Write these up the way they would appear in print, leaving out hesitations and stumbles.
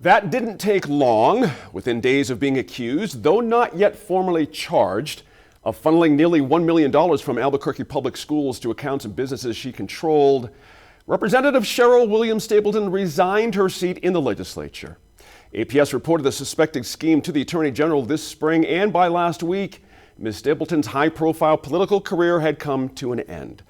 That didn't take long. Within days of being accused, though not yet formally charged, of funneling nearly $1 million from Albuquerque Public Schools to accounts and businesses she controlled, Representative Cheryl Williams Stapleton resigned her seat in the legislature. APS reported the suspected scheme to the Attorney General this spring, and by last week, Ms. Stapleton's high-profile political career had come to an end.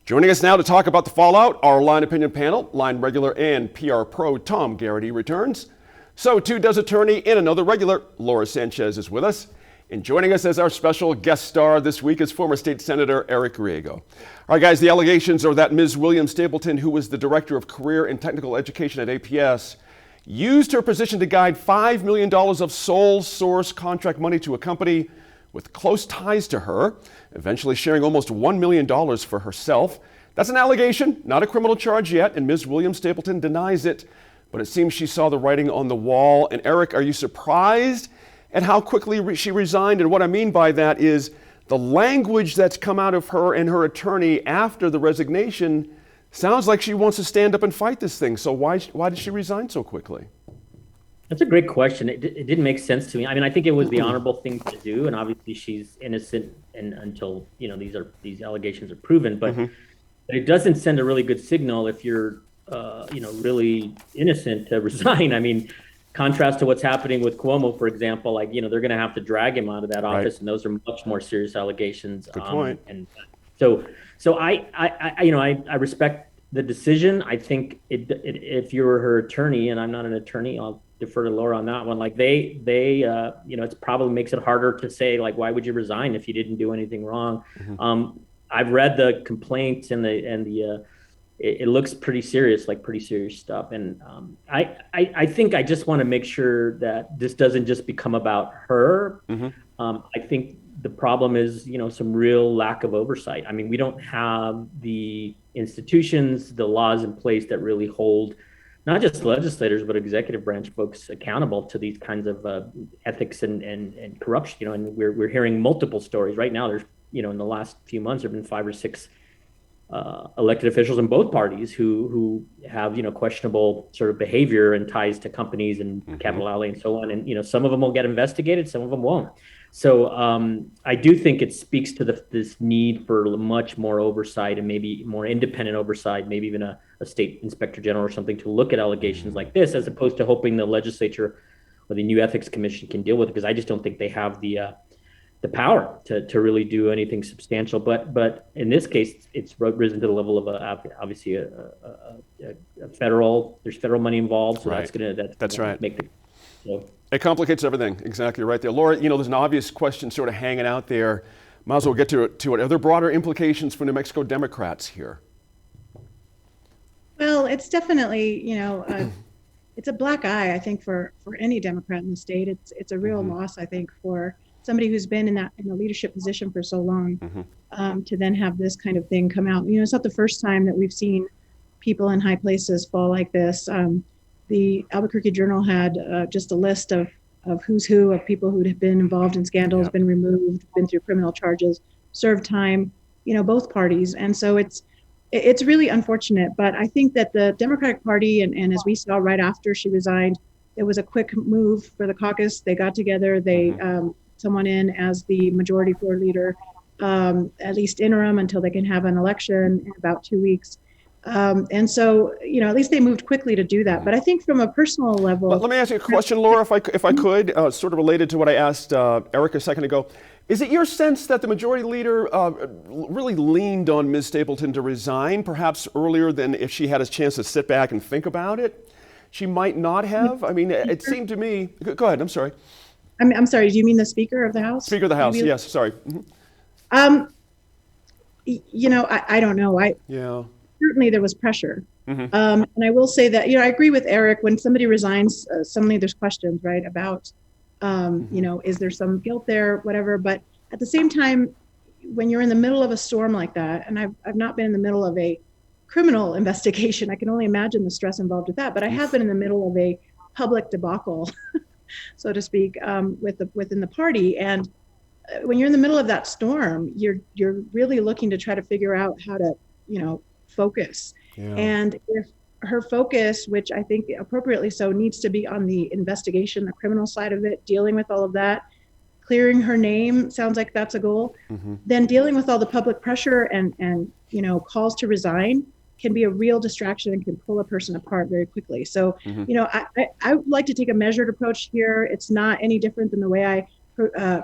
Joining us now to talk about the fallout, our Line Opinion panel, Line regular and PR pro Tom Garrity returns. So too does attorney and another regular, Laura Sanchez, is with us. And joining us as our special guest star this week is former State Senator Eric Griego. All right, guys, the allegations are that Ms. Williams Stapleton, who was the Director of Career and Technical Education at APS, used her position to guide $5 million of sole source contract money to a company with close ties to her, eventually sharing almost $1 million for herself. That's an allegation, not a criminal charge yet, and Ms. Williams Stapleton denies it. But it seems she saw the writing on the wall. And Eric, are you surprised at how quickly she resigned? And what I mean by that is the language that's come out of her and her attorney after the resignation sounds like she wants to stand up and fight this thing. So why did she resign so quickly? That's a great question. It didn't make sense to me. I mean, I think it was the honorable thing to do, and obviously she's innocent and until these allegations are proven. But it doesn't send a really good signal if you're really innocent to resign. I mean, contrast to what's happening with Cuomo, for example, they're going to have to drag him out of that office, right. And those are much more serious allegations. Good point. And so I respect the decision. I think if you were her attorney, and I'm not an attorney, I'll defer to Laura on that one. It probably makes it harder to say, why would you resign if you didn't do anything wrong? I've read the complaints and it looks pretty serious, pretty serious stuff. And I think I just want to make sure that this doesn't just become about her. I think the problem is, some real lack of oversight. I mean, we don't have the institutions, the laws in place that really hold not just legislators, but executive branch folks accountable to these kinds of ethics and corruption. And we're hearing multiple stories right now. There's, in the last few months, there have been 5 or 6 elected officials in both parties who have questionable sort of behavior and ties to companies and capital outlay and so on, and some of them will get investigated, some of them won't. So I do think it speaks to this need for much more oversight and maybe more independent oversight, maybe even a state inspector general or something to look at allegations like this, as opposed to hoping the legislature or the new ethics commission can deal with it, because I just don't think they have the power to really do anything substantial. But in this case, it's risen to the level of obviously there's federal money involved. So right. That's right. Make the, so. It complicates everything. Exactly right there. Laura, there's an obvious question sort of hanging out there. Might as well get to it. Are there broader implications for New Mexico Democrats here? Well, it's definitely, it's a black eye, I think, for any Democrat in the state. It's a real loss, I think, for somebody who's been in a leadership position for so long, to then have this kind of thing come out. It's not the first time that we've seen people in high places fall like this. The Albuquerque Journal had just a list of who's who of people who have been involved in scandals, been removed, been through criminal charges, served time, both parties. And so it's really unfortunate. But I think that the Democratic Party, and as we saw right after she resigned, it was a quick move for the caucus. They got together, they someone in as the majority floor leader, at least interim until they can have an election in about 2 weeks. And so, at least they moved quickly to do that. But I think from a personal level. But let me ask you a question, Laura, if I could, sort of related to what I asked Eric a second ago. Is it your sense that the majority leader really leaned on Ms. Stapleton to resign, perhaps earlier than if she had a chance to sit back and think about it? She might not have. I mean, it seemed to me. Go ahead. I'm sorry. I'm sorry. Do you mean the Speaker of the House? Speaker of the House. Maybe? Yes. Sorry. I don't know. Certainly there was pressure. And I will say that, I agree with Eric. When somebody resigns, suddenly there's questions, right, about, is there some guilt there, whatever. But at the same time, when you're in the middle of a storm like that, and I've not been in the middle of a criminal investigation, I can only imagine the stress involved with that. But I have been in the middle of a public debacle, so to speak, within the party. And when you're in the middle of that storm, you're really looking to try to figure out how to, focus. Yeah. And her focus, which I think appropriately so, needs to be on the investigation, the criminal side of it, dealing with all of that. Clearing her name sounds like that's a goal. Then dealing with all the public pressure and calls to resign can be a real distraction and can pull a person apart very quickly. So, I would like to take a measured approach here. It's not any different than the way I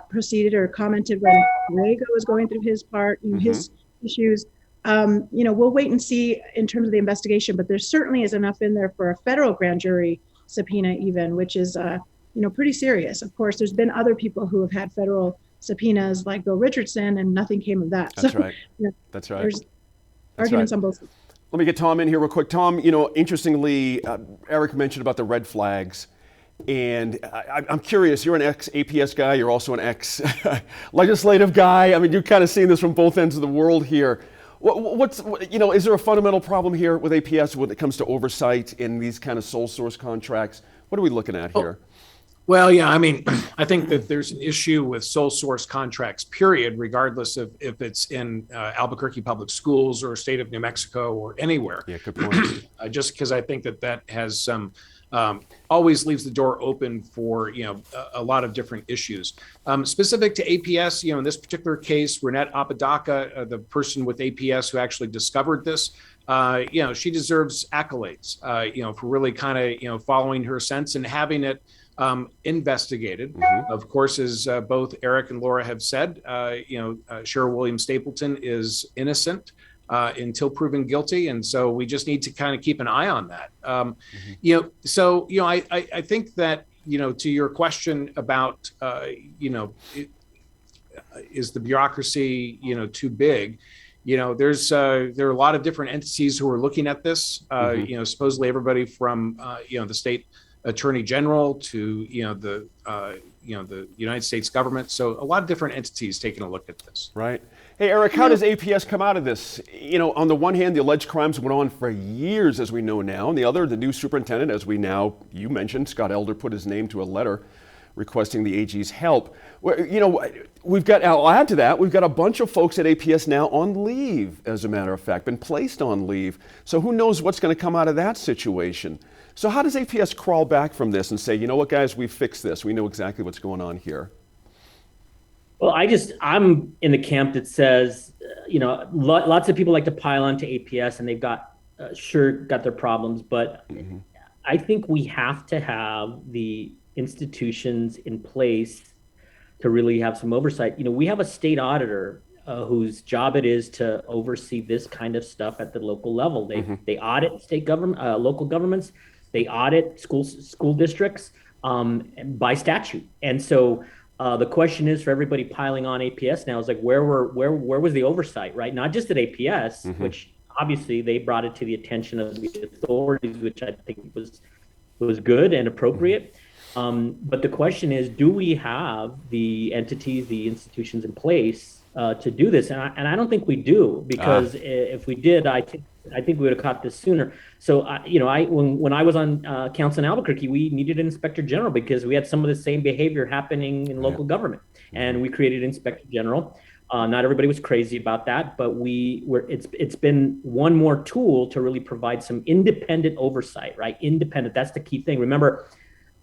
proceeded or commented when Diego was going through his part, his issues. We'll wait and see in terms of the investigation, but there certainly is enough in there for a federal grand jury subpoena even, which is pretty serious. Of course, there's been other people who have had federal subpoenas like Bill Richardson, and nothing came of that. That's right. That's right. There's arguments on both sides. Let me get Tom in here real quick. Tom, interestingly, Eric mentioned about the red flags. And I'm curious, you're an ex-APS guy, you're also an ex-legislative guy. I mean, you've kind of seen this from both ends of the world here. Is there a fundamental problem here with APS when it comes to oversight in these kind of sole source contracts? What are we looking at here? Well, yeah, I mean, I think that there's an issue with sole source contracts, period, regardless of if it's in Albuquerque Public Schools or state of New Mexico or anywhere. Yeah, good point. Just because I think that has some, always leaves the door open for, a lot of different issues. Specific to APS, in this particular case, Renette Apodaca, the person with APS who actually discovered this, she deserves accolades, for really kind of, following her sense and having it investigated. Of course, as both Eric and Laura have said, Cheryl Williams Stapleton is innocent until proven guilty, and so we just need to kind of keep an eye on that. I think that to your question about is the bureaucracy too big? There are a lot of different entities who are looking at this. Supposedly everybody from the state attorney general to the United States government. So a lot of different entities taking a look at this. Right. Hey, Eric, how does APS come out of this? On the one hand, the alleged crimes went on for years, as we know now. On the other, the new superintendent, as you mentioned, Scott Elder, put his name to a letter requesting the AG's help. I'll add to that, we've got a bunch of folks at APS now on leave, as a matter of fact, been placed on leave. So who knows what's going to come out of that situation? So how does APS crawl back from this and say, you know what, guys, we've fixed this. We know exactly what's going on here. Well, I'm in the camp that says, lots of people like to pile onto APS and they've got their problems, but I think we have to have the institutions in place to really have some oversight. We have a state auditor whose job it is to oversee this kind of stuff at the local level. They audit state government, local governments. They audit school districts by statute. And so the question is, for everybody piling on APS now, is like, where was the oversight, right? Not just at APS, which obviously they brought it to the attention of the authorities, which I think was good and appropriate. But the question is, do we have the entities, the institutions in place to do this? And I don't think we do, because if we did, I think we would have caught this sooner. So, when I was on council in Albuquerque, we needed an inspector general because we had some of the same behavior happening in local government, and we created inspector general. Not everybody was crazy about that, but it's been one more tool to really provide some independent oversight, right? Independent, that's the key thing. Remember,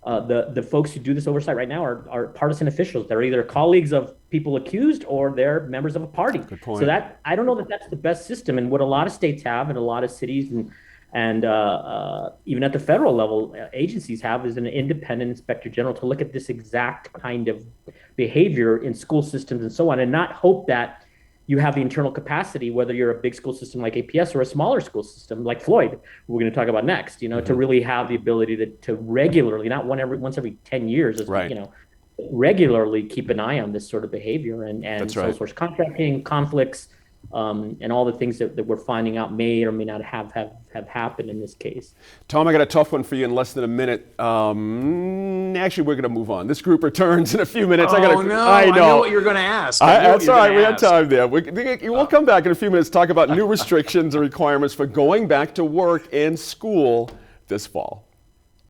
the folks who do this oversight right now are partisan officials. They're either colleagues of people accused or they're members of a party. Good point. So I don't know that that's the best system. And what a lot of states have, and a lot of cities and even at the federal level, agencies have, is an independent inspector general to look at this exact kind of behavior in school systems and so on, and not hope that you have the internal capacity, whether you're a big school system like APS or a smaller school system like Floyd, who we're going to talk about next, to really have the ability to regularly, not once every 10 years, regularly keep an eye on this sort of behavior and sole source contracting, conflicts, and all the things that we're finding out may or may not have happened in this case. Tom, I got a tough one for you in less than a minute. Actually, we're going to move on. This group returns in a few minutes. I know what you're going to ask. That's all right. We had time there. We'll come back in a few minutes to talk about new restrictions and requirements for going back to work and school this fall.